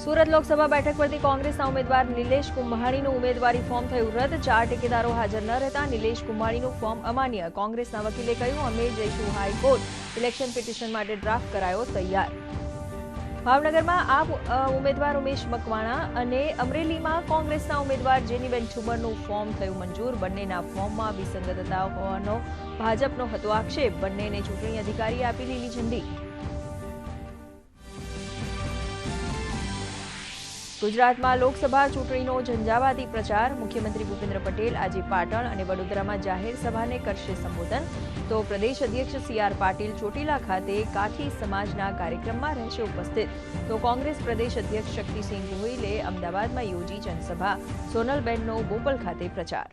સુરત લોકસભા બેઠક પરથી કોંગ્રેસના ઉમેદવાર નિલેશ કુંભાણીનું ઉમેદવારી ફોર્મ થયું રદ। 4 ટેકેદારો હાજર ન રહેતા નિલેશ કુંભાણીનું ફોર્મ અમાન્ય। કોંગ્રેસના વકીલે કહ્યું, અમે જઈશું હાઈકોર્ટ। ઇલેક્શન પિટિશન માટે ડ્રાફ્ટ કરાયો તૈયાર। ભાવનગરમાં આપ ઉમેદવાર ઉમેશ મકવાણા અને અમરેલીમાં કોંગ્રેસના ઉમેદવાર જેનીબેન ઠુમરનું ફોર્મ થયું મંજૂર। બંનેના ફોર્મમાં વિસંગતતા હોવાનો ભાજપનો હતો આક્ષેપ। બંનેને ચૂંટણી અધિકારીએ આપી લીલી ઝંડી। ગુજરાતમાં લોકસભા ચૂંટણીનો ઝંઝાવાતી પ્રચાર। મુખ્યમંત્રી ભૂપેન્દ્ર પટેલ આજે પાટણ અને વડોદરામાં જાહેર સભાને કરશે સંબોધન। તો પ્રદેશ અધ્યક્ષ સી.આર. પાટીલ ચોટીલા ખાતે કાઠી સમાજના કાર્યક્રમમાં રહેશે ઉપસ્થિત। તો કોંગ્રેસ પ્રદેશ અધ્યક્ષ શક્તિસિંહ ગોહિલે અમદાવાદમાં યોજી જનસભા। સોનલબેનનો બોપલ ખાતે પ્રચાર।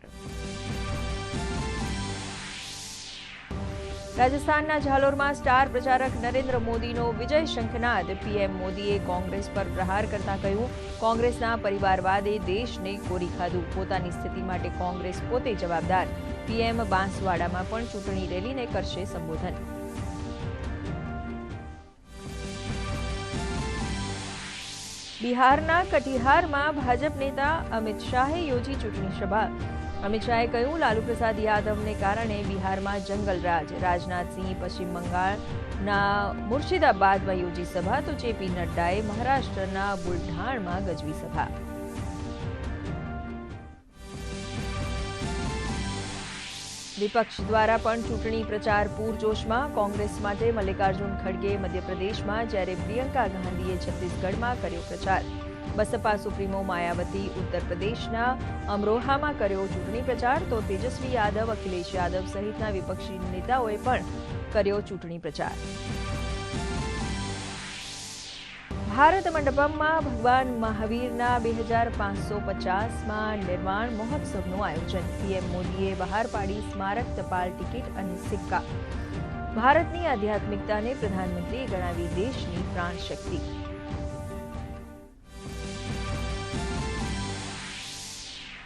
રાજસ્થાનના ઝાલોરમાં સ્ટાર પ્રચારક નરેન્દ્ર મોદીનો વિજય શંખનાદ। પીએમ મોદીએ કોંગ્રેસ પર પ્રહાર કરતા કહ્યું, કોંગ્રેસના પરિવારવાદે દેશને કોરી ખાધું। પોતાની સ્થિતિ માટે કોંગ્રેસ પોતે જવાબદાર। પીએમ બાંસવાડામાં પણ ચૂંટણી રેલીને કરશે સંબોધન। બિહારના કટિહારમાં ભાજપ નેતા અમિત શાહે યોજી ચૂંટણી સભા। અમિત શાહે કહ્યું, લાલુ પ્રસાદ યાદવને કારણે બિહારમાં જંગલરાજ। રાજનાથસિંહ પશ્ચિમ બંગાળના મુર્શિદાબાદમાં યોજી સભા। તો જેપી નડ્ડાએ મહારાષ્ટ્રના બુલઢાણમાં ગજવી સભા। વિપક્ષ દ્વારા પણ ચૂંટણી પ્રચાર પૂરજોશમાં। કોંગ્રેસ માટે મલ્લિકાર્જુન ખડગે મધ્યપ્રદેશમાં, જ્યારે પ્રિયંકા ગાંધીએ છત્તીસગઢમાં કર્યો પ્રચાર। બસપા સુપ્રીમો માયાવતી ઉત્તર પ્રદેશના અમરોહામાં કર્યો ચૂંટણી પ્રચાર। તો તેજસ્વી યાદવ, અખિલેશ યાદવ સહિતના વિપક્ષી નેતાઓએ પણ કર્યો ચૂંટણી પ્રચાર। ભારત મંડપમમાં ભગવાન મહાવીરના 2550માં નિર્વાણ મહોત્સવનું આયોજન। પીએમ મોદીએ બહાર પાડી સ્મારક ટપાલ ટિકિટ અને સિક્કા। ભારતની આધ્યાત્મિકતાને પ્રધાનમંત્રીએ ગણાવી દેશની પ્રાણ શક્તિ।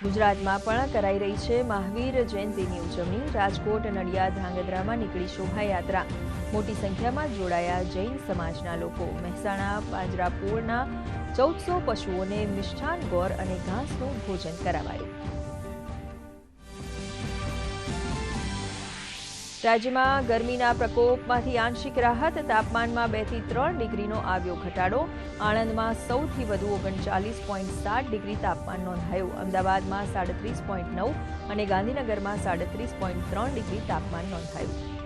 ગુજરાતમાં પણ કરાઈ રહી છે મહાવીર જયંતિની ઉજવણી। રાજકોટ, નડિયાદ, ધ્રાંગધ્રામાં નીકળી શોભાયાત્રા। મોટી સંખ્યામાં જોડાયા જૈન સમાજના લોકો। મહેસાણા પાંજરાપોળના 1400 પશુઓને મિષ્ઠાન, ગોળ અને ઘાસનું ભોજન કરાવાયું। રાજ્યમાં ગરમીના પ્રકોપમાંથી આંશિક રાહત। તાપમાનમાં 2 થી 3 ડિગ્રીનો આવ્યો ઘટાડો। આણંદમાં સૌથી વધુ 39.7 ડિગ્રી તાપમાન નોંધાયું। અમદાવાદમાં 37.9 અને ગાંધીનગરમાં 37.3 ડિગ્રી તાપમાન નોંધાયું।